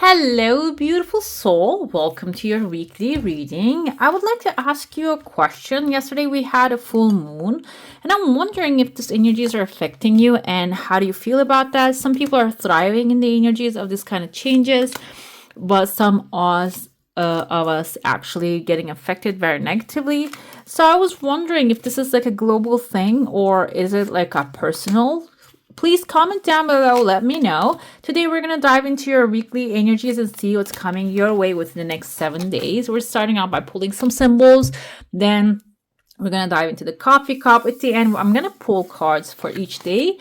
Hello, beautiful soul. Welcome to your weekly reading. I would like to ask you a question. Yesterday we had a full moon, and I'm wondering if these energies are affecting you and how do you feel about that? Some people are thriving in the energies of this kind of changes, but some of us actually getting affected very negatively. So I was wondering if this is like a global thing or is it like a personal. Please comment down below, let me know. Today we're going to dive into your weekly energies and see what's coming your way within the next 7 days. We're starting out by pulling some symbols. Then we're going to dive into the coffee cup. At the end, I'm going to pull cards for each day.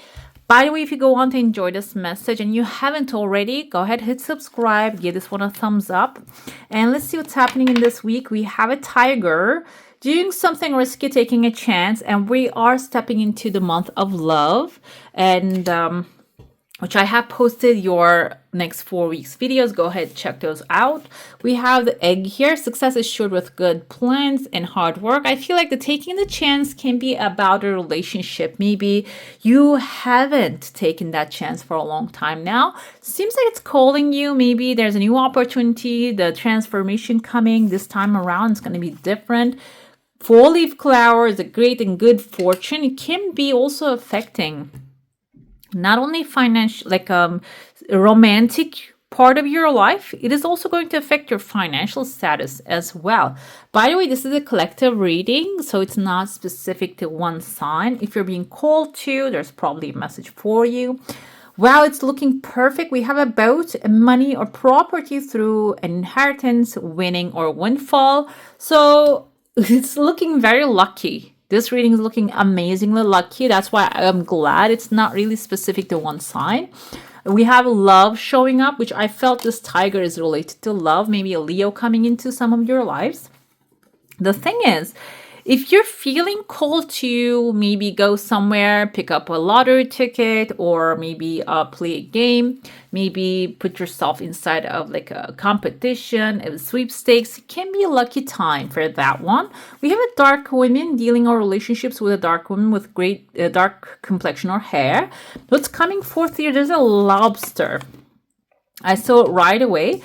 By the way, if you go on to enjoy this message and you haven't already, go ahead, hit subscribe, give this one a thumbs up. And let's see what's happening in this week. We have a tiger doing something risky, taking a chance, and we are stepping into the month of love, and which I have posted your next 4 weeks videos. Go ahead, check those out. We have the egg here. Success is assured with good plans and hard work. I feel like the taking the chance can be about a relationship. Maybe you haven't taken that chance for a long time now. Seems like it's calling you. Maybe there's a new opportunity, the transformation coming this time around. It's going to be different. Four-leaf clover is a great and good fortune. It can be also affecting not only financial, like a romantic part of your life, it is also going to affect your financial status as well. By the way, this is a collective reading, so it's not specific to one sign. If you're being called to, there's probably a message for you. Wow, it's looking perfect. We have a boat, money or property through an inheritance, winning or windfall. So it's looking very lucky. This reading is looking amazingly lucky. That's why I'm glad it's not really specific to one sign. We have love showing up, which I felt this tiger is related to love. Maybe a Leo coming into some of your lives. The thing is, if you're feeling called to maybe go somewhere, pick up a lottery ticket, or maybe play a game, maybe put yourself inside of like a competition, a sweepstakes, it can be a lucky time for that one. We have a dark woman dealing our relationships with a dark woman with great dark complexion or hair. What's coming forth here? There's a lobster. I saw it right away.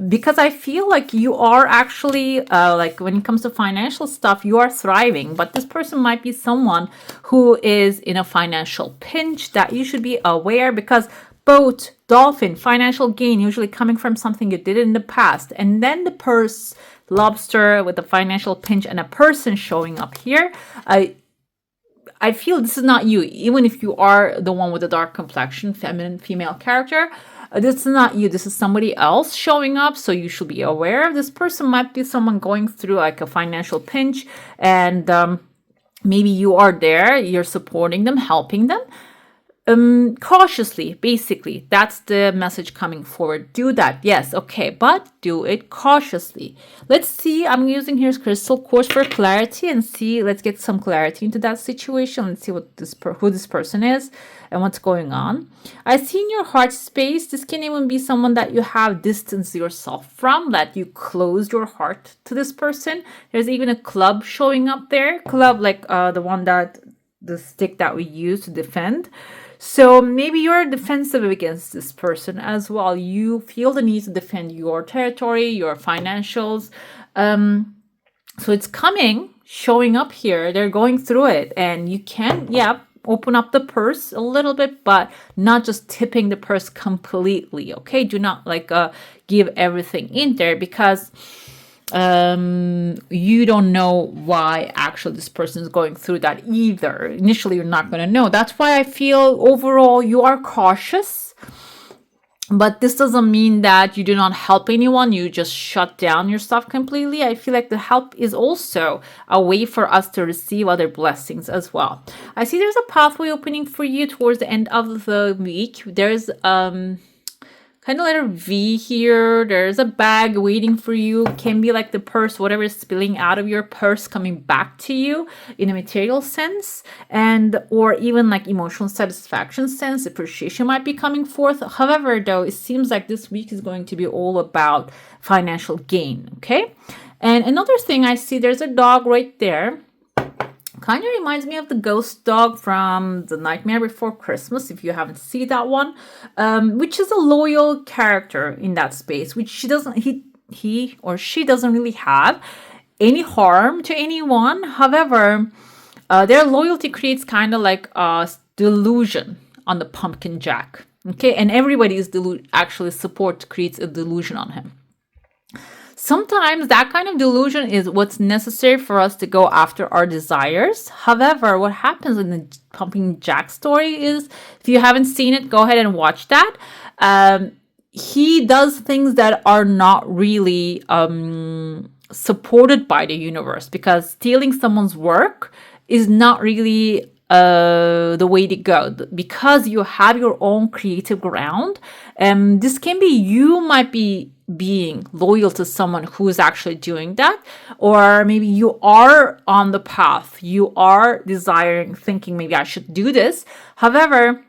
Because I feel like you are actually, like when it comes to financial stuff, you are thriving. But this person might be someone who is in a financial pinch that you should be aware, because boat, dolphin, financial gain, usually coming from something you did in the past. And then the purse, lobster with a financial pinch and a person showing up here. I feel this is not you, even if you are the one with the dark complexion, feminine, female character. This is not you. This is somebody else showing up. So you should be aware of this person. Might be someone going through like a financial pinch, and maybe you are there. You're supporting them, helping them. Cautiously, basically, that's the message coming forward. Do that, yes, okay, but do it cautiously. Let's see. I'm using here's crystal quartz for clarity, and see. Let's get some clarity into that situation. Let's see what who this person is and what's going on. I see in your heart space. This can even be someone that you have distanced yourself from, that you closed your heart to this person. There's even a club showing up there. Club, like the one that the stick that we use to defend. So maybe you're defensive against this person as well. You feel the need to defend your territory, your financials. So it's coming, showing up here. They're going through it, and you can, open up the purse a little bit, but not just tipping the purse completely. Okay, do not like give everything in there, because you don't know why actually this person is going through that either. Initially, you're not going to know. That's why I feel overall you are cautious, but this doesn't mean that you do not help anyone. You just shut down your stuff completely. I feel like the help is also a way for us to receive other blessings as well. I see there's a pathway opening for you towards the end of the week. There's kind of letter V here. There's a bag waiting for you. Can be like the purse, whatever is spilling out of your purse coming back to you in a material sense, and or even like emotional satisfaction sense, appreciation might be coming forth. However, though, it seems like this week is going to be all about financial gain, okay? And another thing I see, there's a dog right there Kind of reminds me of the ghost dog from The Nightmare Before Christmas, if you haven't seen that one, which is a loyal character in that space, which he or she doesn't really have any harm to anyone. However, their loyalty creates kind of like a delusion on the pumpkin jack. Okay, and everybody's actually support creates a delusion on him. Sometimes that kind of delusion is what's necessary for us to go after our desires. However, what happens in the Pumpkin Jack story is, if you haven't seen it, go ahead and watch that. He does things that are not really supported by the universe, because stealing someone's work is not really the way to go, because you have your own creative ground. This can be, you might be being loyal to someone who is actually doing that, or maybe you are on the path, you are desiring, thinking maybe I should do this. However,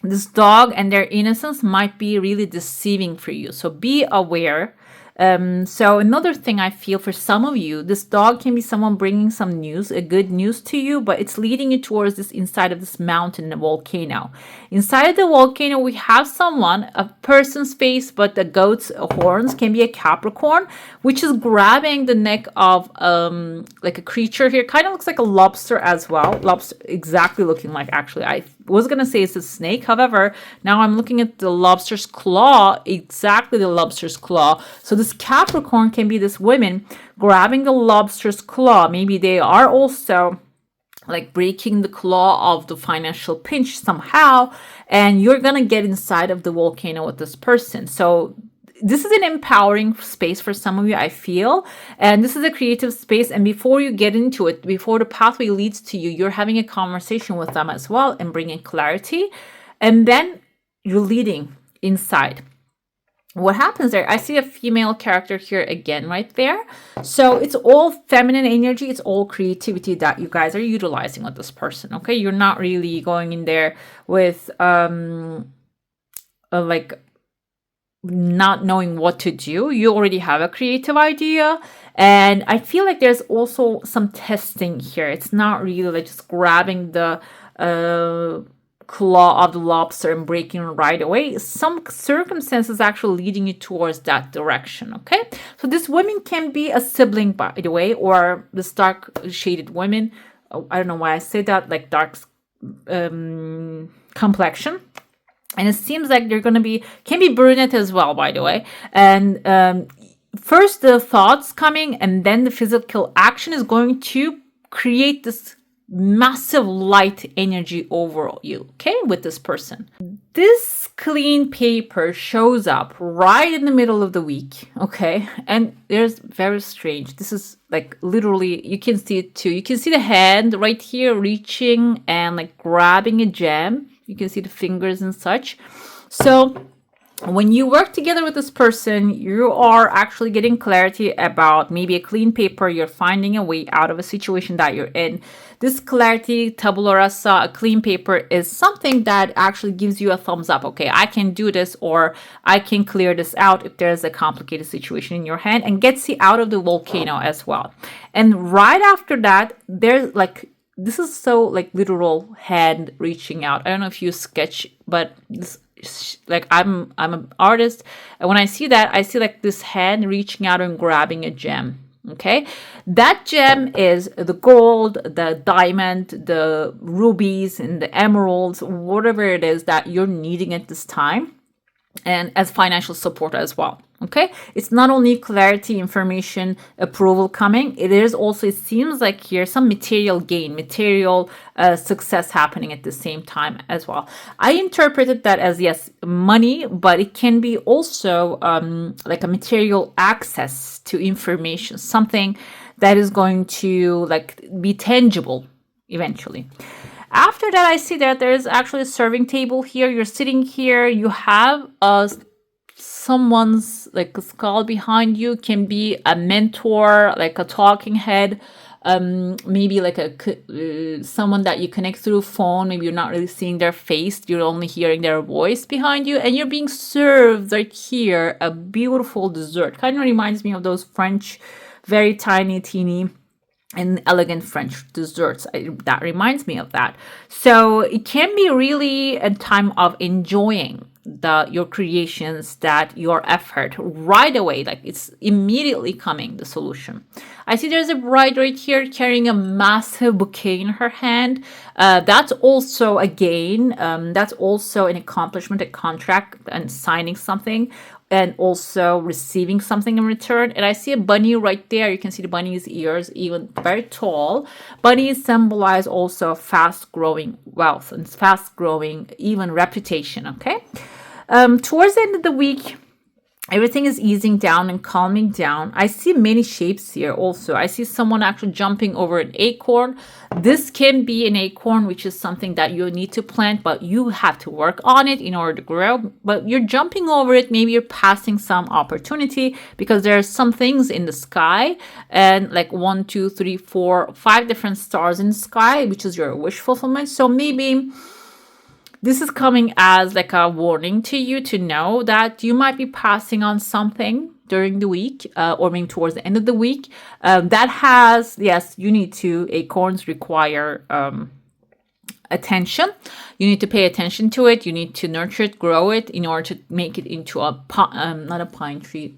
this dog and their innocence might be really deceiving for you, so be aware. So another thing I feel for some of you, this dog can be someone bringing some news, a good news to you, but it's leading you towards this inside of this mountain, a volcano. Inside of the volcano, we have someone, a person's face, but the goat's horns can be a Capricorn, which is grabbing the neck of like a creature here. Kind of looks like a lobster as well. Lobster, exactly looking like, actually, I was gonna say it's a snake. However, now I'm looking at the lobster's claw, exactly the lobster's claw. So this Capricorn can be this woman grabbing the lobster's claw. Maybe they are also like breaking the claw of the financial pinch somehow, and you're gonna get inside of the volcano with this person. So this is an empowering space for some of you, I feel, and this is a creative space. And before you get into it, before the pathway leads to you, you're having a conversation with them as well and bringing clarity, and then you're leading inside. What happens there? I see a female character here again right there. So it's all feminine energy. It's all creativity that you guys are utilizing with this person. Okay, you're not really going in there with like not knowing what to do. You already have a creative idea, and I feel like there's also some testing here. It's not really like just grabbing the claw of the lobster and breaking it right away. Some circumstances actually leading you towards that direction. Okay, so this woman can be a sibling, by the way, or this dark shaded woman. I don't know why I say that, like dark complexion. And it seems like they're going to can be brunette as well, by the way. And first the thoughts coming, and then the physical action is going to create this massive light energy over you, okay, with this person. This clean paper shows up right in the middle of the week, okay? And there's very strange. This is like literally, you can see it too. You can see the hand right here reaching and like grabbing a gem. You can see the fingers and such. So when you work together with this person, you are actually getting clarity about maybe a clean paper. You're finding a way out of a situation that you're in. This clarity, tabula rasa, a clean paper, is something that actually gives you a thumbs up. Okay, I can do this, or I can clear this out if there's a complicated situation in your hand, and gets you out of the volcano as well. And right after that, there's like, this is so like literal hand reaching out. I don't know if you sketch, but this, like I'm an artist, and when I see that, I see like this hand reaching out and grabbing a gem. Okay, that gem is the gold, the diamond, the rubies, and the emeralds, whatever it is that you're needing at this time, and as financial support as well. Okay, it's not only clarity, information, approval coming, it is also, it seems like here, some material gain, material success happening at the same time as well. I interpreted that as, yes, money, but it can be also like a material access to information, something that is going to like be tangible eventually. After that, I see that there's actually a serving table here. You're sitting here, you have someone's like a skull behind you. Can be a mentor, like a talking head, maybe like a someone that you connect through phone. Maybe you're not really seeing their face, you're only hearing their voice behind you, and you're being served right here a beautiful dessert. Kind of reminds me of those French, very tiny, teeny and elegant French desserts. That reminds me of that. So it can be really a time of enjoying your creations, that your effort right away, like it's immediately coming, the solution. I see there's a bride right here carrying a massive bouquet in her hand. That's also, again, that's also an accomplishment, a contract, and signing something, and also receiving something in return. And I see a bunny right there. You can see the bunny's ears, even very tall. Bunnies symbolize also fast growing wealth and fast growing even reputation. Okay. Towards the end of the week, everything is easing down and calming down. I see many shapes here also. I see someone actually jumping over an acorn. This can be an acorn, which is something that you need to plant, but you have to work on it in order to grow. But you're jumping over it. Maybe you're passing some opportunity because there are some things in the sky, and like 1, 2, 3, 4, 5 different stars in the sky, which is your wish fulfillment. So maybe this is coming as like a warning to you to know that you might be passing on something during the week, or maybe towards the end of the week, that has, yes, you need to, acorns require attention. You need to pay attention to it. You need to nurture it, grow it in order to make it into a, not a pine tree.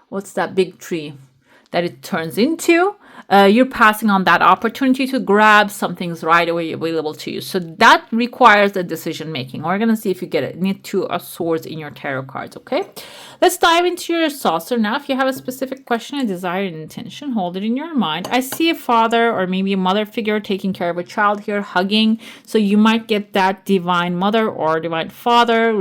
What's that big tree that it turns into? You're passing on that opportunity to grab something's right away available to you. So that requires a decision making. We're going to see if you get it. Need 2 of swords in your tarot cards, okay? Let's dive into your saucer now. If you have a specific question, a desire, and intention, hold it in your mind. I see a father or maybe a mother figure taking care of a child here, hugging. So you might get that divine mother or divine father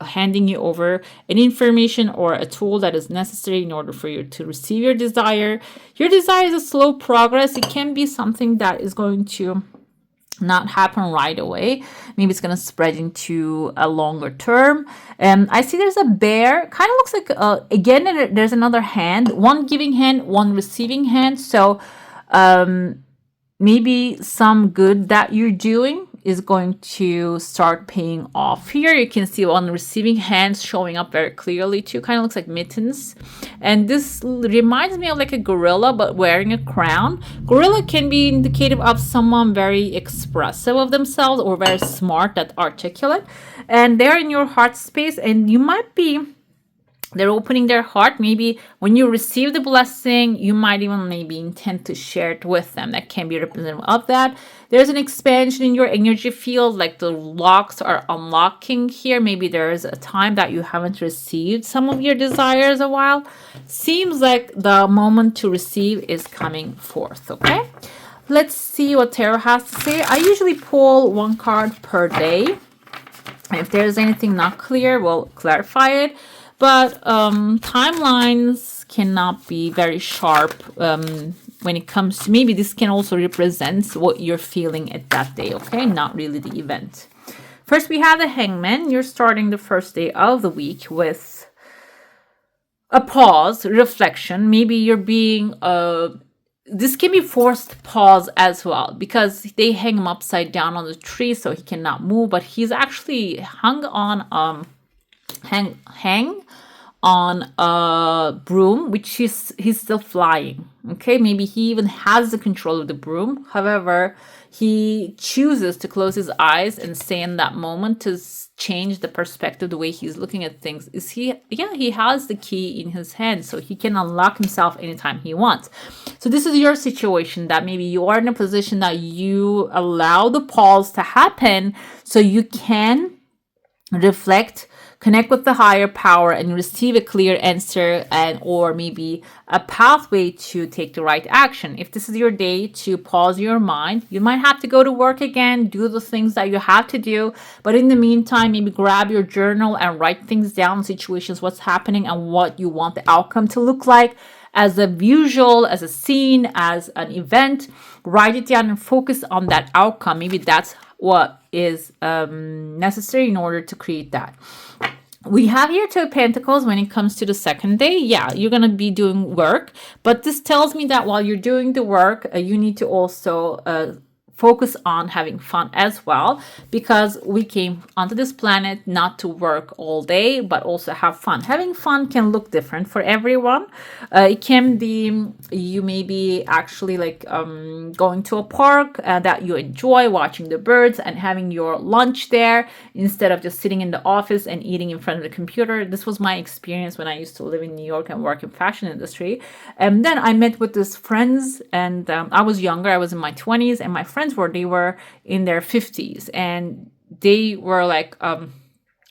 handing you over an information or a tool that is necessary in order for you to receive your desire. Your desire is a slow progress. It can be something that is going to not happen right away. Maybe it's going to spread into a longer term. I see there's a bear. Kind of looks like, again, there's another hand. One giving hand, one receiving hand. So maybe some good that you're doing is going to start paying off here. You can see on the receiving hands showing up very clearly too. Kind of looks like mittens. And this reminds me of like a gorilla, but wearing a crown. Gorilla can be indicative of someone very expressive of themselves or very smart, that articulate. And they're in your heart space, and you might be, they're opening their heart. Maybe when you receive the blessing, you might even maybe intend to share it with them. That can be representative of that. There's an expansion in your energy field, like the locks are unlocking here. Maybe there's a time that you haven't received some of your desires a while. Seems like the moment to receive is coming forth, okay? Let's see what tarot has to say. I usually pull 1 card per day. If there's anything not clear, we'll clarify it. But timelines cannot be very sharp when it comes to, maybe this can also represent what you're feeling at that day, okay? Not really the event. First, we have the Hangman. You're starting the first day of the week with a pause, reflection. Maybe you're being, this can be forced pause as well, because they hang him upside down on the tree so he cannot move, but he's actually hung on hang on a broom, which he's still flying. Okay, maybe he even has the control of the broom. However, he chooses to close his eyes and stay in that moment to change the perspective, the way he's looking at things. He has the key in his hand, so he can unlock himself anytime he wants. So this is your situation, that maybe you are in a position that you allow the pause to happen so you can reflect, connect with the higher power, and receive a clear answer, and or maybe a pathway to take the right action. If this is your day to pause your mind, you might have to go to work again, do the things that you have to do, but in the meantime, maybe grab your journal and write things down, situations, what's happening and what you want the outcome to look like, as a visual, as a scene, as an event. Write it down and focus on that outcome. Maybe that's what is necessary in order to create that. We have here 2 of Pentacles when it comes to the second day. Yeah, you're going to be doing work, but this tells me that while you're doing the work, you need to also focus on having fun as well, because we came onto this planet not to work all day but also have fun. Having fun can look different for everyone. It can be you may be actually like going to a park that you enjoy, watching the birds and having your lunch there instead of just sitting in the office and eating in front of the computer. This was my experience when I used to live in New York and work in fashion industry. And then I met with these friends, and I was younger, I was in my 20s, and my friends they were in their 50s, and they were like,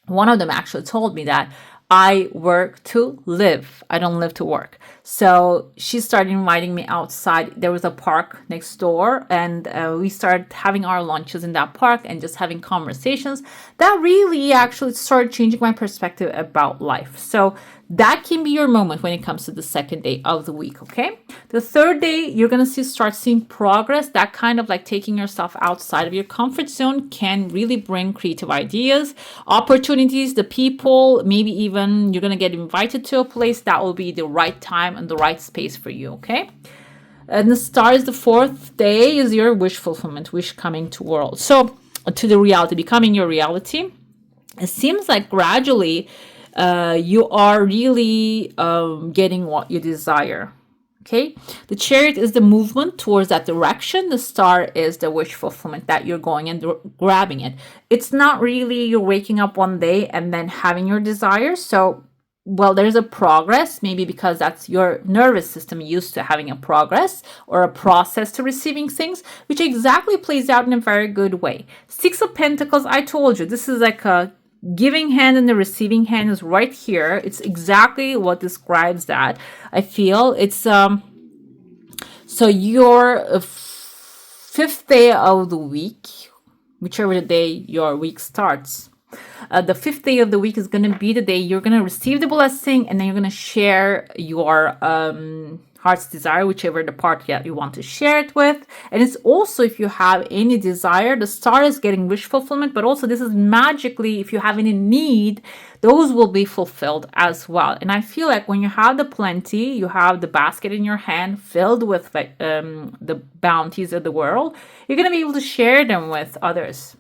one of them actually told me that I work to live, I don't live to work. So she started inviting me outside. There was a park next door, and we started having our lunches in that park and just having conversations. That really actually started changing my perspective about life. So that can be your moment when it comes to the second day of the week, okay? The third day, you're going to start seeing progress. That kind of like taking yourself outside of your comfort zone can really bring creative ideas, opportunities, the people, maybe even you're going to get invited to a place that will be the right time and the right space for you, okay? And the stars, the fourth day is your wish fulfillment, wish coming to world. So to the reality, becoming your reality. It seems like gradually you are really getting what you desire. Okay, the chariot is the movement towards that direction. The star is the wish fulfillment, that you're going and grabbing it. It's not really you're waking up one day and then having your desires. So, well, there's a progress, maybe because that's your nervous system used to having a progress or a process to receiving things, which exactly plays out in a very good way. Six of Pentacles, I told you, this is like a giving hand and the receiving hand is right here. It's exactly what describes that. I feel it's so your fifth day of the week, whichever day your week starts, the fifth day of the week is going to be the day you're going to receive the blessing, and then you're going to share your heart's desire, whichever the part that you want to share it with. And it's also, if you have any desire, the star is getting wish fulfillment, but also this is magically, if you have any need, those will be fulfilled as well. And I feel like when you have the plenty, you have the basket in your hand filled with the bounties of the world, you're going to be able to share them with others.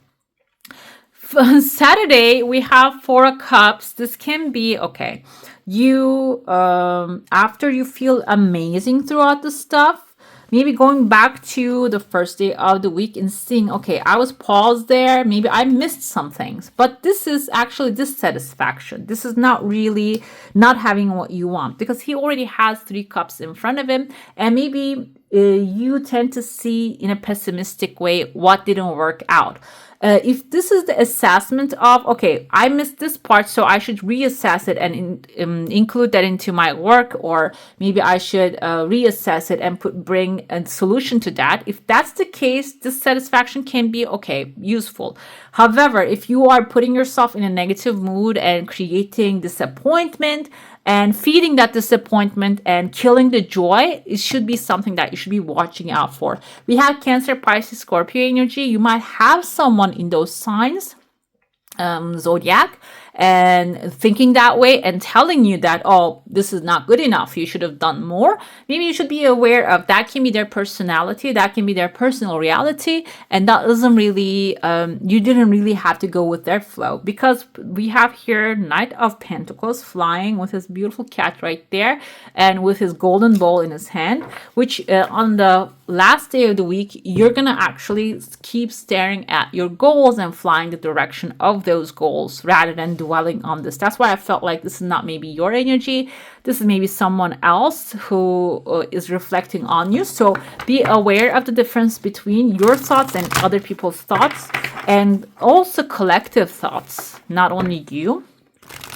Saturday, we have Four of Cups. This can be, okay, you, after you feel amazing throughout the stuff, maybe going back to the first day of the week and seeing, okay, I was paused there. Maybe I missed some things, but this is actually dissatisfaction. This is not really not having what you want, because he already has 3 cups in front of him. And maybe you tend to see in a pessimistic way what didn't work out. If this is the assessment of, okay, I missed this part, so I should reassess it and include that into my work, or maybe I should reassess it and bring a solution to that. If that's the case, dissatisfaction can be, okay, useful. However, if you are putting yourself in a negative mood and creating disappointment and feeding that disappointment and killing the joy, it should be something that you should be watching out for. We have Cancer, Pisces, Scorpio energy. You might have someone in those signs, zodiac, and thinking that way and telling you that, oh, this is not good enough, you should have done more. Maybe you should be aware of that. Can be their personality, that can be their personal reality, and that doesn't really you didn't really have to go with their flow, because we have here Knight of Pentacles flying with his beautiful cat right there and with his golden bowl in his hand, which on the last day of the week, you're gonna actually keep staring at your goals and flying the direction of those goals rather than dwelling on this. That's why I felt like this is not maybe your energy. This is maybe someone else who is reflecting on you. So be aware of the difference between your thoughts and other people's thoughts, and also collective thoughts, not only you.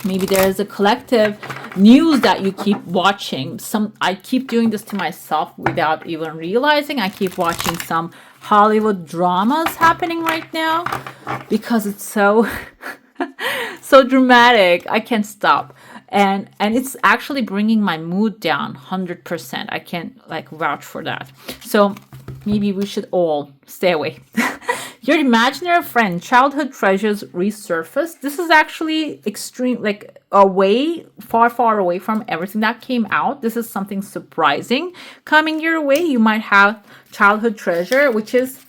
Maybe there is a collective news that you keep watching. I keep doing this to myself without even realizing. I keep watching some Hollywood dramas happening right now because it's so so dramatic. I can't stop. And it's actually bringing my mood down 100%. I can't like vouch for that. So maybe we should all stay away. Your imaginary friend, childhood treasures resurface. This is actually extreme, like away, far, far away from everything that came out. This is something surprising coming your way. You might have childhood treasure, which is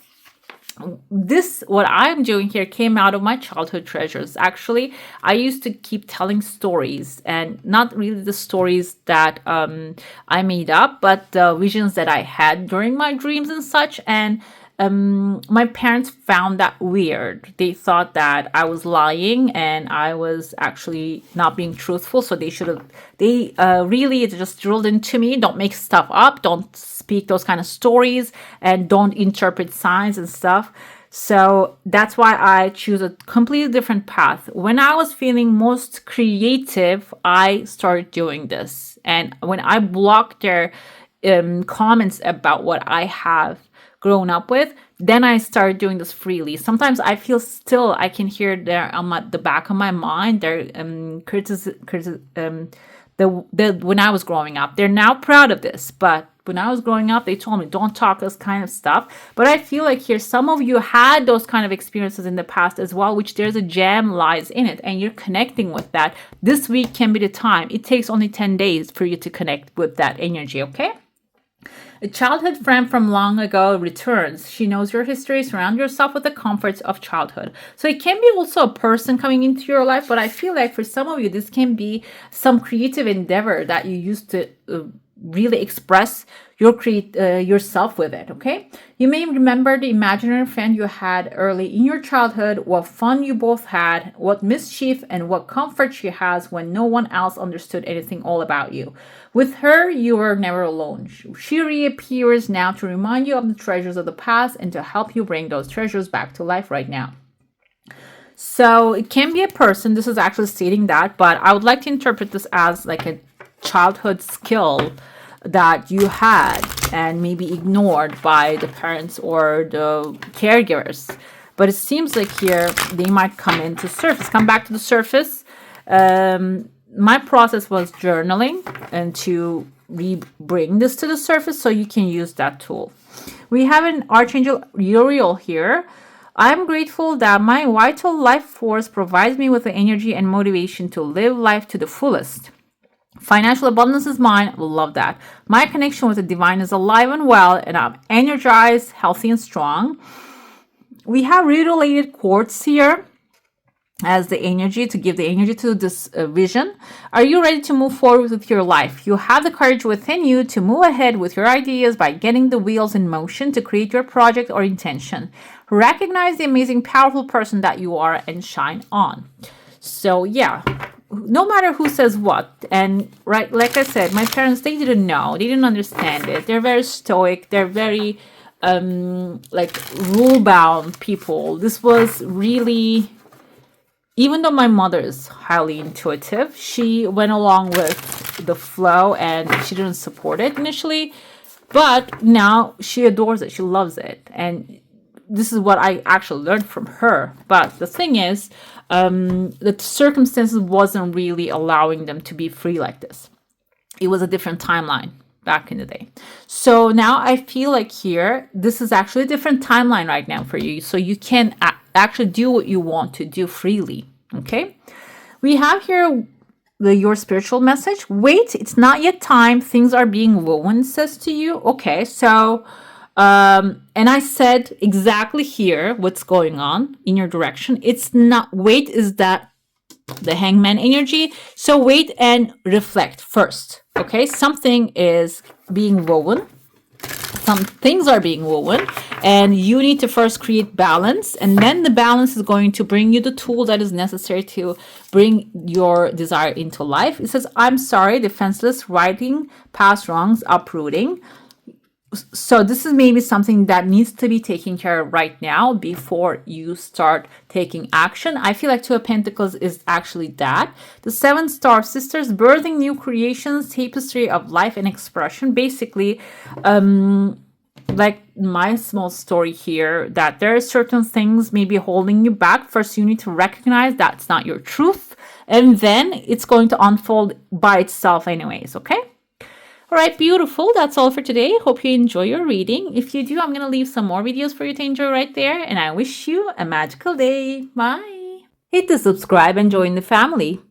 this, what I'm doing here, came out of my childhood treasures. Actually, I used to keep telling stories, and not really the stories that I made up, but the visions that I had during my dreams and such. And my parents found that weird. They thought that I was lying and I was actually not being truthful. So they really just drilled into me, don't make stuff up, don't speak those kind of stories, and don't interpret signs and stuff. So that's why I choose a completely different path. When I was feeling most creative, I started doing this. And when I blocked their comments about what I have grown up with, then I started doing this freely. Sometimes I feel still, I can hear there on the back of my mind, their when I was growing up. They're now proud of this, but when I was growing up, they told me, don't talk this kind of stuff. But I feel like here, some of you had those kind of experiences in the past as well, which there's a gem lies in it, and you're connecting with that. This week can be the time. It takes only 10 days for you to connect with that energy, okay? A childhood friend from long ago returns. She knows your history. Surround yourself with the comforts of childhood. So it can be also a person coming into your life, but I feel like for some of you, this can be some creative endeavor that you used to really express yourself with it, okay? You may remember the imaginary friend you had early in your childhood, what fun you both had, what mischief and what comfort she has when no one else understood anything all about you. With her, you were never alone. She reappears now to remind you of the treasures of the past and to help you bring those treasures back to life right now. So it can be a person. This is actually stating that, but I would like to interpret this as like a childhood skill that you had and maybe ignored by the parents or the caregivers. But it seems like here they might come back to the surface. My process was journaling and to bring this to the surface, so you can use that tool. We have an Archangel Uriel here. I'm grateful that my vital life force provides me with the energy and motivation to live life to the fullest. Financial abundance is mine. Love that. My connection with the divine is alive and well, and I'm energized, healthy, and strong. We have related quartz here as the energy to give the energy to this vision. Are you ready to move forward with your life? You have the courage within you to move ahead with your ideas by getting the wheels in motion to create your project or intention. Recognize the amazing, powerful person that you are and shine on. So yeah, no matter who says what, and right, like I said, my parents, they didn't know, they didn't understand it. They're very stoic, they're very like rule-bound people. This was really, even though my mother is highly intuitive, she went along with the flow and she didn't support it initially, but now she adores it, she loves it, and this is what I actually learned from her. But the thing is, the circumstances wasn't really allowing them to be free like this. It was a different timeline back in the day. So now I feel like here, this is actually a different timeline right now for you. So you can actually do what you want to do freely. Okay. We have here your spiritual message. Wait, it's not yet time. Things are being woven, says to you. Okay. So, and I said exactly here what's going on in your direction. It's not, wait, is that the hangman energy? So wait and reflect first. Okay, something is being woven. Some things are being woven, and you need to first create balance, and then the balance is going to bring you the tool that is necessary to bring your desire into life. It says, I'm sorry, defenseless, righting past wrongs, uprooting. So this is maybe something that needs to be taken care of right now before you start taking action. I feel like Two of Pentacles is actually that. The Seven Star Sisters, birthing new creations, tapestry of life and expression. Basically, like my small story here, that there are certain things maybe holding you back. First, you need to recognize that's not your truth, and then it's going to unfold by itself anyways, okay? All right, beautiful. That's all for today. Hope you enjoy your reading. If you do, I'm going to leave some more videos for you to enjoy right there. And I wish you a magical day. Bye. Hit the subscribe and join the family.